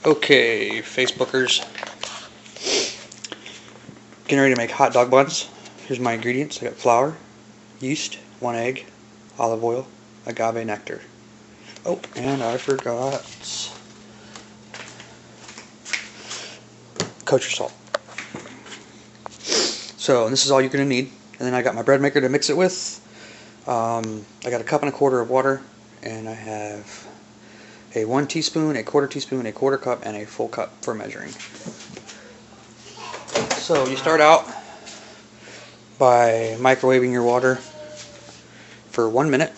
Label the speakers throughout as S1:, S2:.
S1: Okay, Facebookers. Getting ready to make hot dog buns. Here's my ingredients. I got flour, yeast, 1 egg, olive oil, agave nectar. Oh, and I forgot kosher salt. So this is all you're going to need. And then I got my bread maker to mix it with. I got a 1.25 cups of water, and I have a 1 teaspoon, a 1/4 teaspoon, a 1/4 cup, and a full cup for measuring. So you start out by microwaving your water for 1 minute,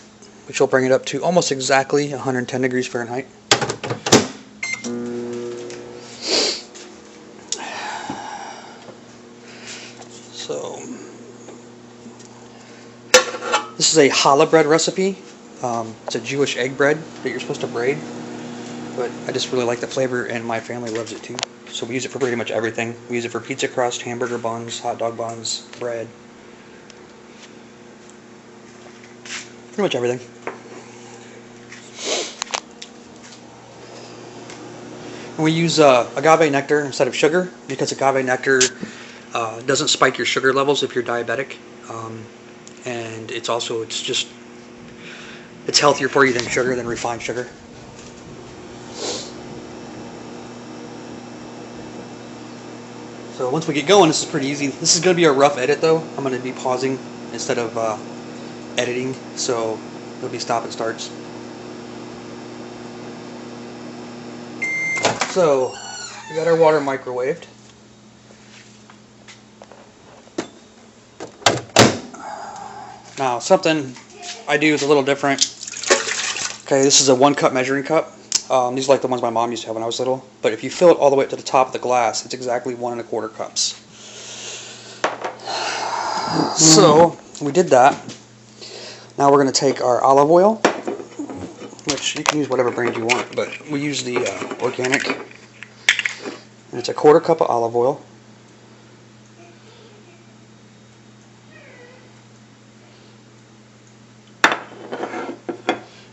S1: which will bring it up to almost exactly 110 degrees Fahrenheit. So this is a challah bread recipe. It's a Jewish egg bread that you're supposed to braid, but I just really like the flavor and my family loves it too. So we use it for pretty much everything. We use it for pizza crust, hamburger buns, hot dog buns, bread. Pretty much everything. And we use agave nectar instead of sugar because agave nectar doesn't spike your sugar levels if you're diabetic, and it's healthier for you than sugar, than refined sugar. So once we get going, this is pretty easy. This is going to be a rough edit though. I'm going to be pausing instead of editing, so it'll be stop and starts. So we got our water microwaved. Now something I do is a little different. Okay, this is a 1 cup measuring cup. These are like the ones my mom used to have when I was little. But if you fill it all the way up to the top of the glass, it's exactly 1 1/4 cups. So we did that. Now we're going to take our olive oil, which you can use whatever brand you want, but we use the organic. And it's a 1/4 cup of olive oil.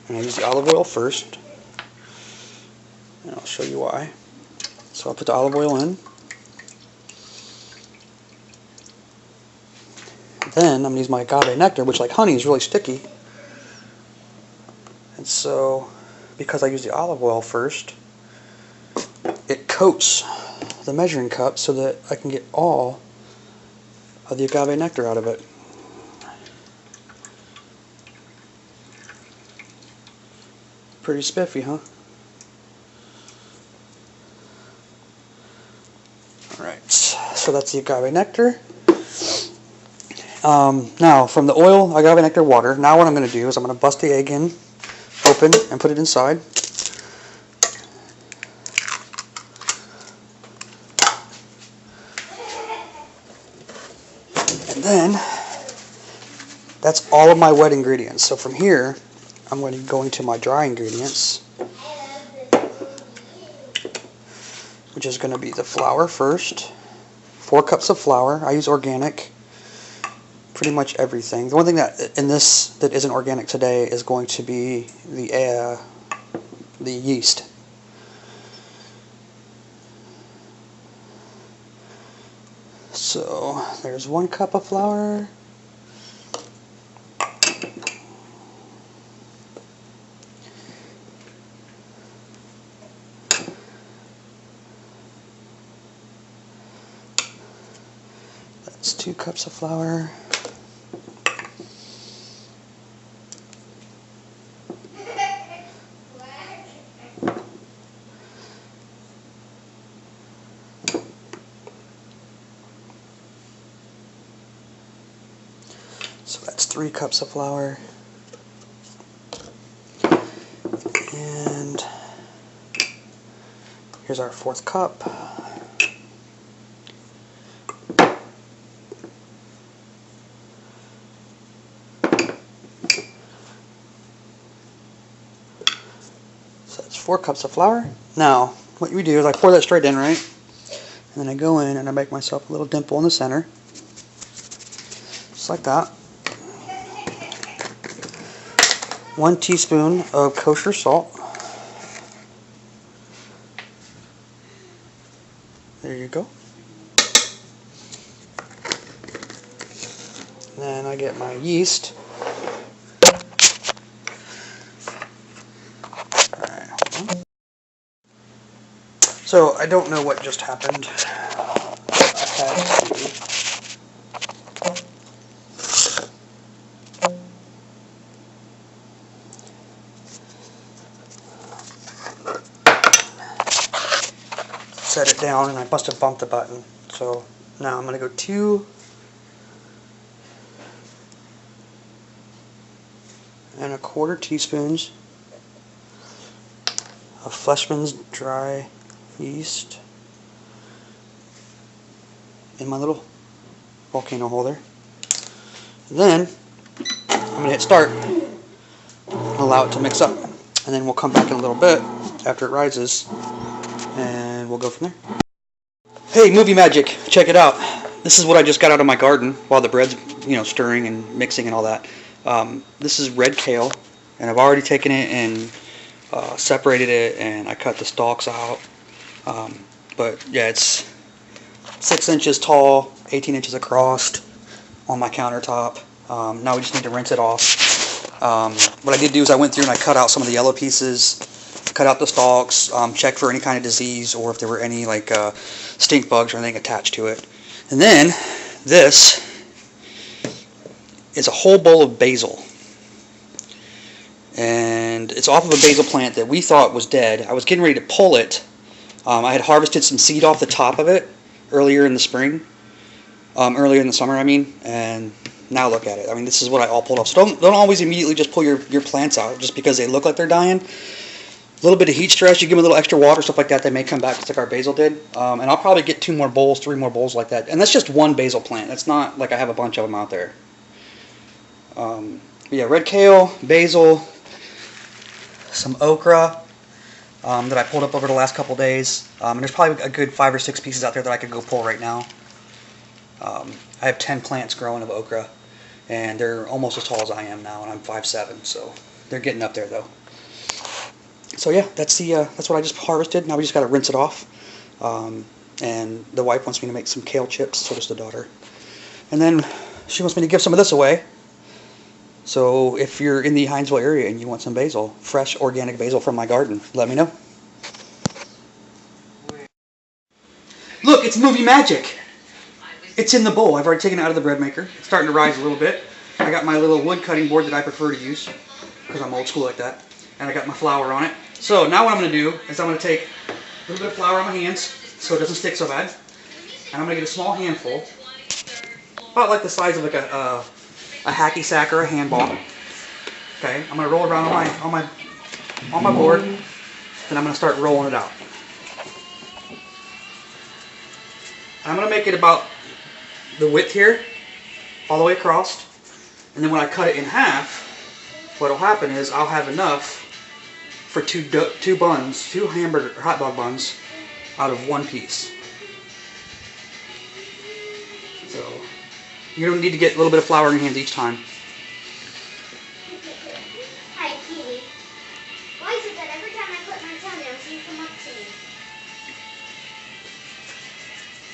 S1: And I use the olive oil first, and I'll show you why. So I'll put the olive oil in. Then I'm going to use my agave nectar, which, like honey, is really sticky. And so, because I use the olive oil first, it coats the measuring cup so that I can get all of the agave nectar out of it. Pretty spiffy, huh? Alright, so that's the agave nectar. Now, from the oil, agave nectar, water, now what I'm going to do is I'm going to bust the egg in, open, and put it inside. And then, that's all of my wet ingredients. So from here, I'm going to go into my dry ingredients, which is going to be the flour first. 4 cups of flour. I use organic. Pretty much everything. The one thing that in this that isn't organic today is going to be the yeast. So there's 1 cup of flour. That's 2 cups of flour. So that's 3 cups of flour. And here's our 4th cup. So that's 4 cups of flour. Now, what we do is I pour that straight in, right? And then I go in and I make myself a little dimple in the center. Just like that. 1 teaspoon of kosher salt. There you go. Then I get my yeast. Alright, hold on. So I don't know what just happened. I had to set it down, and I must have bumped the button. So now I'm going to go 2¼ teaspoons of Fleshman's dry yeast in my little volcano holder. And then I'm going to hit start and allow it to mix up. And then we'll come back in a little bit after it rises and we'll go from there. Hey, movie magic, check it out. This is what I just got out of my garden while the bread's, stirring and mixing and all that. This is red kale, and I've already taken it and separated it, and I cut the stalks out. But yeah, it's 6 inches tall, 18 inches across on my countertop. Now we just need to rinse it off. What I did do is I went through and I cut out some of the yellow pieces, cut out the stalks, checked for any kind of disease or if there were any stink bugs or anything attached to it. And then this is a whole bowl of basil. And it's off of a basil plant that we thought was dead. I was getting ready to pull it. I had harvested some seed off the top of it earlier in the spring. Earlier in the summer, I mean. And now look at it. I mean, this is what I all pulled off. So don't always immediately just pull your plants out just because they look like they're dying. A little bit of heat stress, you give them a little extra water, stuff like that, they may come back just like our basil did. And I'll probably get 2 more bowls, 3 more bowls like that. And that's just one basil plant. It's not like I have a bunch of them out there. Yeah, red kale, basil, some okra that I pulled up over the last couple days. And there's probably a good 5 or 6 pieces out there that I could go pull right now. I have 10 plants growing of okra, and they're almost as tall as I am now, and I'm 5'7", so they're getting up there though. So yeah, that's what I just harvested. Now we just got to rinse it off. And the wife wants me to make some kale chips, so does the daughter. And then she wants me to give some of this away. So if you're in the Hinesville area and you want some basil, fresh organic basil from my garden, let me know. Look, it's movie magic. It's in the bowl. I've already taken it out of the bread maker. It's starting to rise a little bit. I got my little wood cutting board that I prefer to use because I'm old school like that. And I got my flour on it. So now what I'm going to do is I'm going to take a little bit of flour on my hands so it doesn't stick so bad. And I'm going to get a small handful, about like the size of like a hacky sack or a handball. Okay, I'm going to roll it around on my board. Then I'm going to start rolling it out. I'm going to make it about the width here, all the way across. And then when I cut it in half, what will happen is I'll have enough for two hamburger or hot dog buns out of one piece. So you don't need to get a little bit of flour in your hands each time.
S2: Hi, Kitty. Why is it that every time I put my tongue down, you come up to me?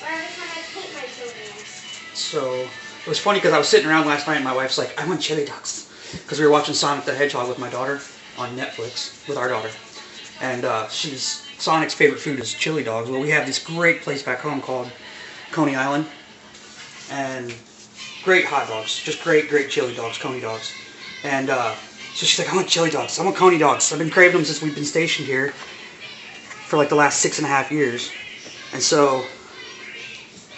S2: Or every time I paint my toenails?
S1: So it was funny because I was sitting around last night and my wife's like, I want chili dogs. Because we were watching Sonic the Hedgehog with my daughter on Netflix, with our daughter. And Sonic's favorite food is chili dogs. Well, we have this great place back home called Coney Island. And great hot dogs, just great chili dogs, Coney dogs. And so she's like, I want chili dogs, I want Coney dogs. I've been craving them since we've been stationed here for like the last 6.5 years. And so,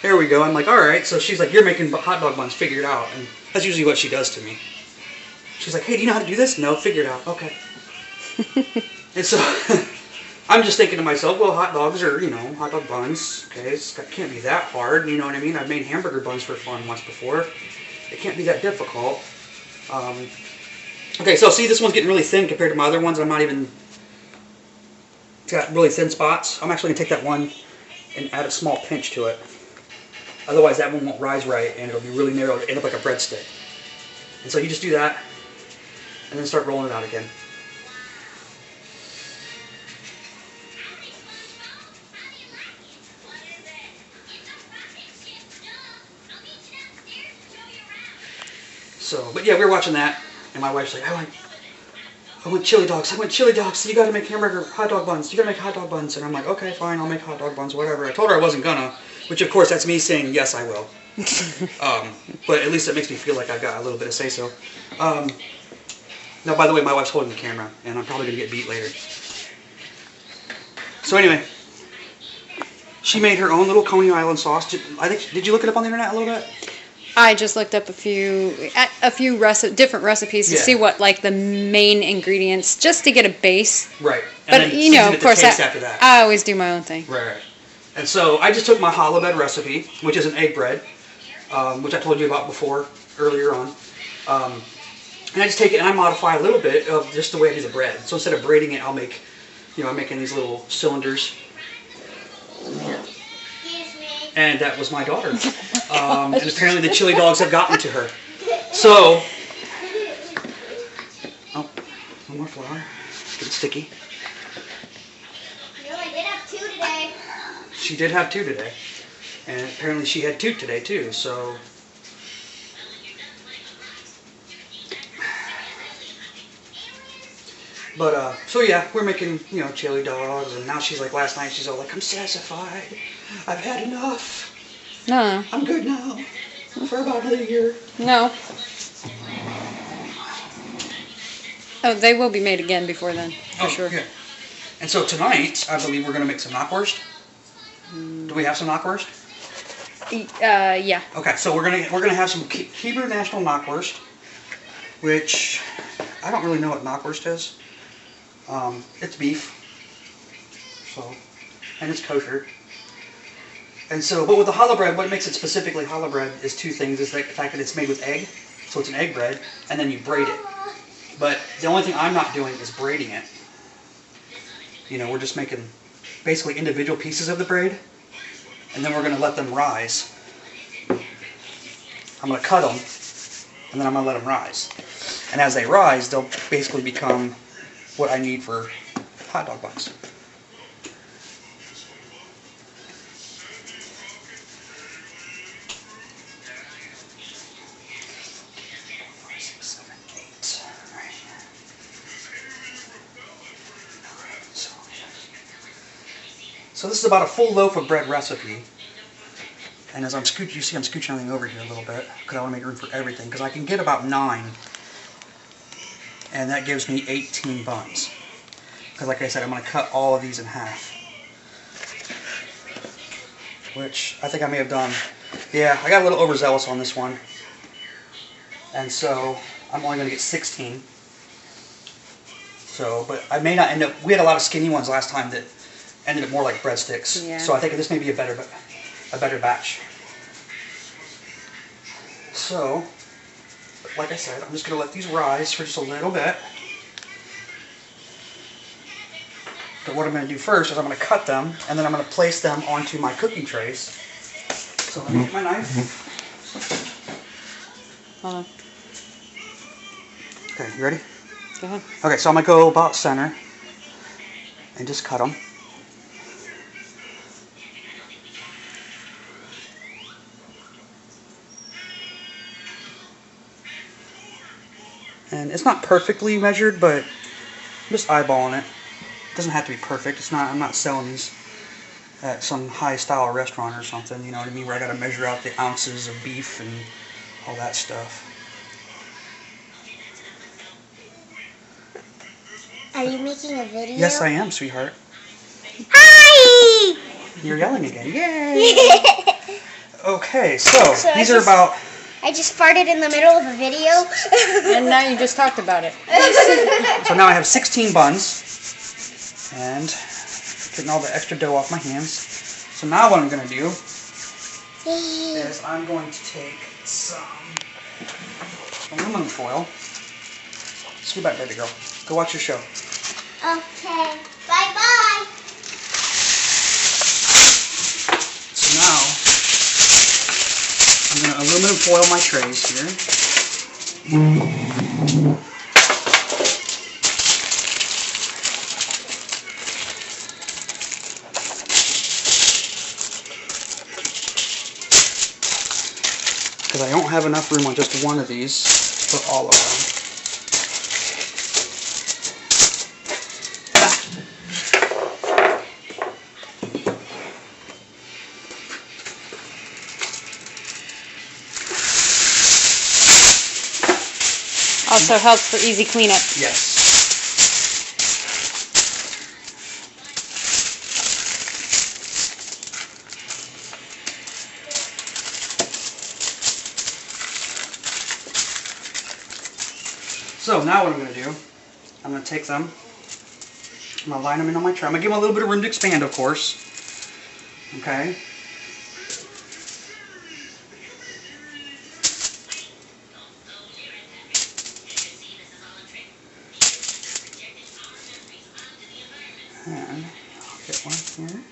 S1: there we go. I'm like, alright. So she's like, you're making hot dog buns, figure it out. And that's usually what she does to me. She's like, hey, do you know how to do this? No, figure it out. Okay. And so, I'm just thinking to myself, well, hot dogs are, hot dog buns. Okay, it can't be that hard. You know what I mean? I've made hamburger buns for fun once before. It can't be that difficult. Okay, so see, this one's getting really thin compared to my other ones. It's got really thin spots. I'm actually going to take that one and add a small pinch to it. Otherwise, that one won't rise right, and it'll be really narrow. It'll end up like a breadstick. And so you just do that, and then start rolling it out again. So, but yeah, we were watching that, and my wife's like, I want chili dogs. I want chili dogs. So you got to make hamburger hot dog buns. You got to make hot dog buns. And I'm like, okay, fine. I'll make hot dog buns, whatever. I told her I wasn't gonna, which of course that's me saying yes, I will. But at least it makes me feel like I got a little bit of say so. Now, by the way, my wife's holding the camera, and I'm probably gonna get beat later. So anyway, she made her own little Coney Island sauce. Did you look it up on the internet a little bit?
S3: I just looked up a few different recipes to see what like the main ingredients, just to get a base.
S1: Right.
S3: And but you know, of course,
S1: after that.
S3: I always do my own thing.
S1: Right. And so I just took my challah bread recipe, which is an egg bread, which I told you about before earlier on, and I just take it and I modify a little bit of just the way I do the bread. So instead of braiding it, I'll make, I'm making these little cylinders. And that was my daughter. And apparently the chili dogs have gotten to her. So, oh, one more flour. Getting sticky.
S2: No, I did have 2 today.
S1: She did have 2 today. And apparently she had 2 today too, so. But, so yeah, we're making, chili dogs, and now she's like, last night she's all like, I'm satisfied. I've had enough.
S3: No.
S1: I'm good now. For about another year.
S3: No. Oh, they will be made again before then, for sure.
S1: Yeah. And so tonight, I believe we're going to make some knockwurst. Do we have some knockwurst?
S3: Yeah.
S1: Okay, so we're gonna have some Hebrew National knockwurst, which I don't really know what knockwurst is. It's beef, so, and it's kosher. And so, but with the challah bread, what makes it specifically challah bread is 2 things: is the fact that it's made with egg, so it's an egg bread, and then you braid it. But the only thing I'm not doing is braiding it. We're just making basically individual pieces of the braid, and then we're going to let them rise. I'm going to cut them, and then I'm going to let them rise. And as they rise, they'll basically become what I need for hot dog buns. So this is about a full loaf of bread recipe. And as I'm scooching, you see I'm scooching everything over here a little bit because I want to make room for everything, because I can get about 9, and that gives me 18 buns. Because like I said, I'm going to cut all of these in half. Which I think I may have done. Yeah, I got a little overzealous on this one. And so I'm only going to get 16. So, but I may not end up, we had a lot of skinny ones last time that ended up more like breadsticks.
S3: Yeah.
S1: So I think this may be a better batch. So, like I said, I'm just going to let these rise for just a little bit. But what I'm going to do first is I'm going to cut them, and then I'm going to place them onto my cooking trays. So let me get my knife.
S3: Hold on.
S1: Okay, you ready?
S3: Go ahead.
S1: Okay, so I'm going to go about center and just cut them. And it's not perfectly measured, but I'm just eyeballing it. It doesn't have to be perfect. It's not. I'm not selling these at some high-style restaurant or something. You know what I mean? Where I got to measure out the ounces of beef and all that stuff.
S2: Are you making a video?
S1: Yes, I am, sweetheart.
S2: Hi!
S1: You're yelling again. Yay! Okay, so these are about.
S2: I just farted in the middle of a video.
S3: And now you just talked about it.
S1: So now I have 16 buns. And getting all the extra dough off my hands. So now what I'm going to do is I'm going to take some aluminum foil. Scoot back, baby girl. Go watch your show.
S2: Okay. Bye-bye.
S1: So now I'm going to aluminum foil my trays here. Because I don't have enough room on just one of these. put all of them.
S3: Also helps for easy cleanup.
S1: Yes. So now what I'm going to do, I'm going to take them, I'm going to line them in on my tray. I'm going to give them a little bit of room to expand, of course. Okay. And I'll get one here.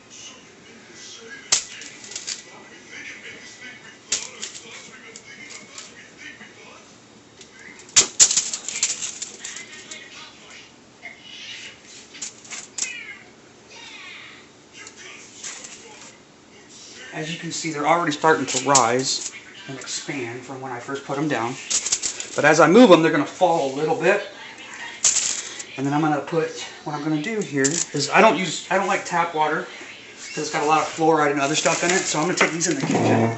S1: As you can see, they're already starting to rise and expand from when I first put them down. But as I move them, they're going to fall a little bit. And then I'm going to put, what I'm going to do here is, I don't like tap water because it's got a lot of fluoride and other stuff in it. So I'm going to take these in the kitchen.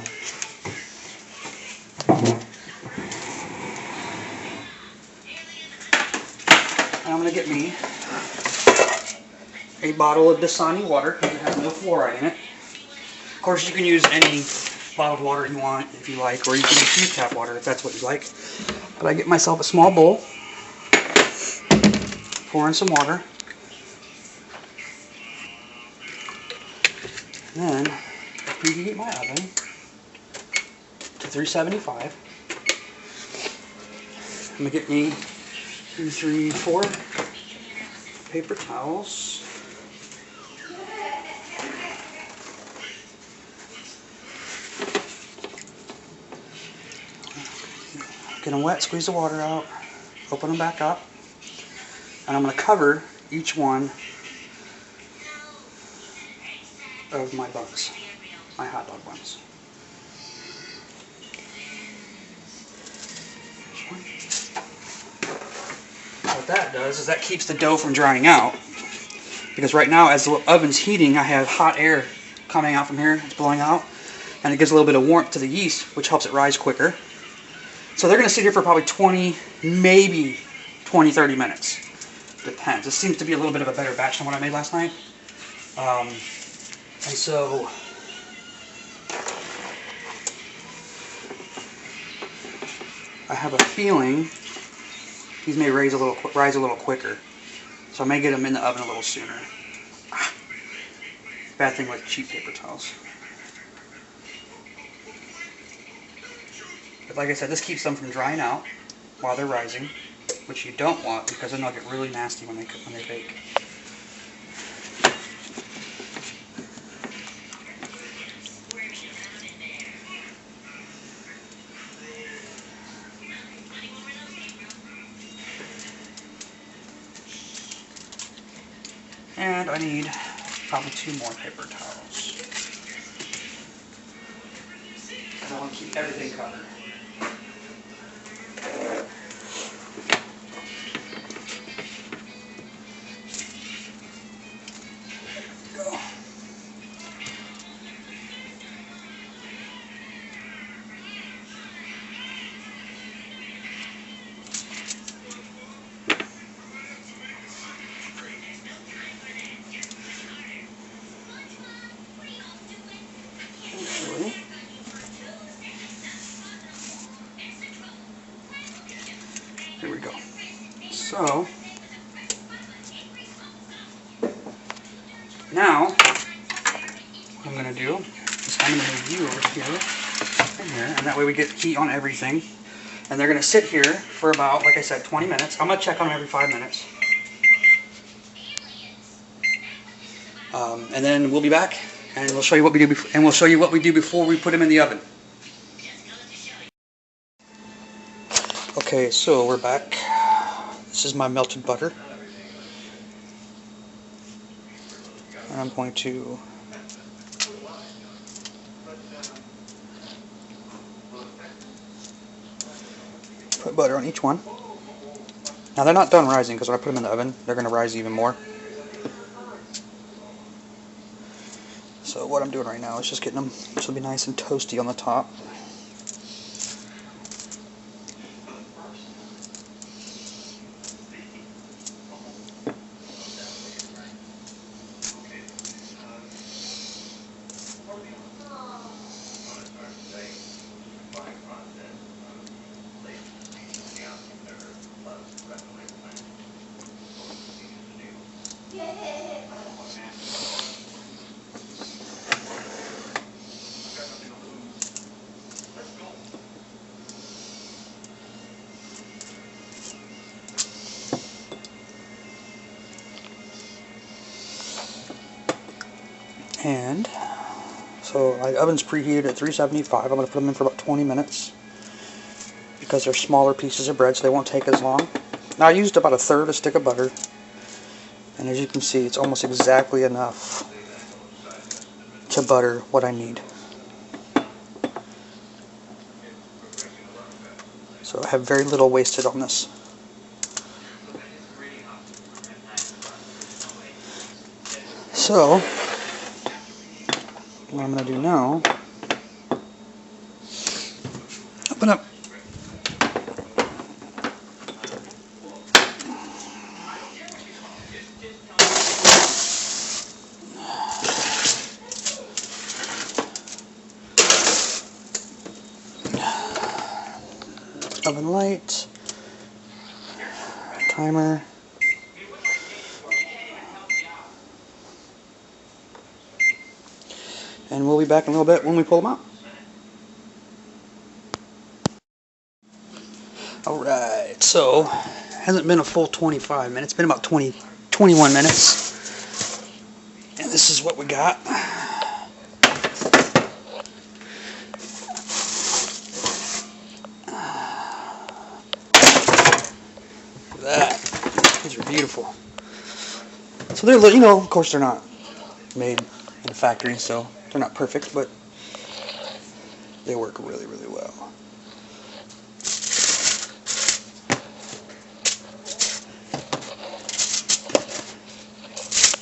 S1: And I'm going to get me a bottle of Dasani water because it has no fluoride in it. Of course, you can use any bottled water you want if you like, or you can just use tap water if that's what you like. But I get myself a small bowl, pour in some water, and then I preheat my oven to 375. I'm going to get me 2, 3, 4 paper towels. Get them wet, squeeze the water out, open them back up, and I'm going to cover each one of my buns, my hot dog buns. What that does is that keeps the dough from drying out, because right now as the oven's heating, I have hot air coming out from here, it's blowing out, and it gives a little bit of warmth to the yeast, which helps it rise quicker. So they're going to sit here for probably 20, maybe 20, 30 minutes. Depends. This seems to be a little bit of a better batch than what I made last night. And so I have a feeling these may rise a little quicker. So I may get them in the oven a little sooner. Bad thing with cheap paper towels. But like I said, this keeps them from drying out while they're rising, which you don't want because then they'll get really nasty when they bake. And I need probably 2 more paper towels. I want to keep everything covered. Here we go. So, now, what I'm going to do is I'm going to move you over here and here, and that way we get heat on everything. And they're going to sit here for about, like I said, 20 minutes. I'm going to check on them every 5 minutes. And then we'll be back, and we'll show you what we do. We'll show you what we do before we put them in the oven. Okay, so we're back. This is my melted butter. And I'm going to Put butter on each one. Now they're not done rising because when I put them in the oven, they're going to rise even more. So what I'm doing right now is just getting them so they'll be nice and toasty on the top. And so my oven's preheated at 375. I'm going to put them in for about 20 minutes because they're smaller pieces of bread, so they won't take as long. Now I used about 1/3 a stick of butter, and as you can see, it's almost exactly enough to butter what I need. So I have very little wasted on this. So what I'm going to do now, open up oven light, timer, and we'll be back in a little bit when we pull them out. Alright, so hasn't been a full 25 minutes, it's been about 21 minutes, and this is what we got. Look at that, these are beautiful. So they're, you know, of course they're not made in a factory, so they're not perfect, but they work really, really well.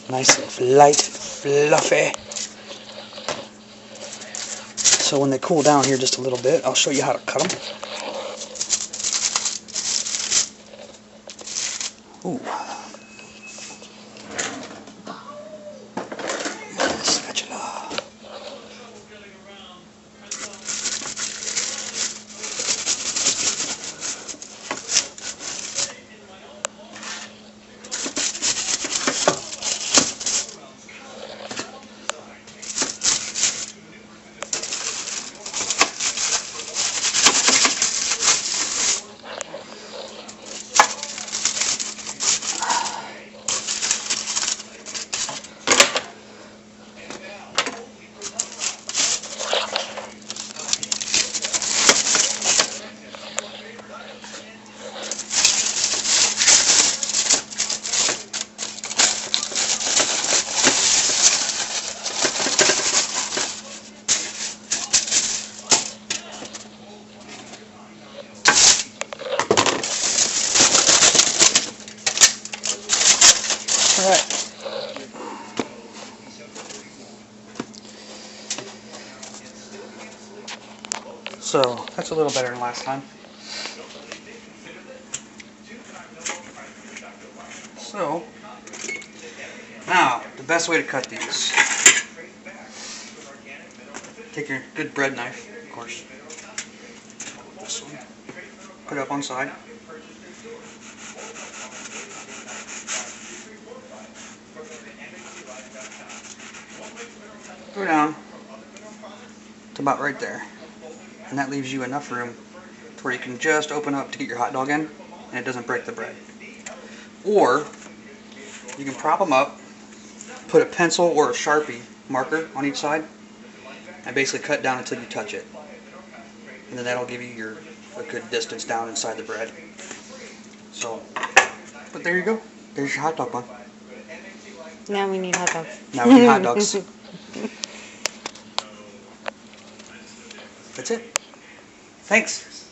S1: Nice and light, fluffy. So when they cool down here just a little bit, I'll show you how to cut them. Ooh. Spatula. Alright. So, that's a little better than last time. So, now, the best way to cut these. Take your good bread knife, of course. This one. Put it up on side. Go down to about right there. And that leaves you enough room to where you can just open up to get your hot dog in and it doesn't break the bread. Or you can prop them up, put a pencil or a Sharpie marker on each side, and basically cut down until you touch it. And then that'll give you a good distance down inside the bread. So, but there you go. There's your hot dog bun.
S3: Now we need hot dogs.
S1: Now we need hot dogs. That's it. Thanks.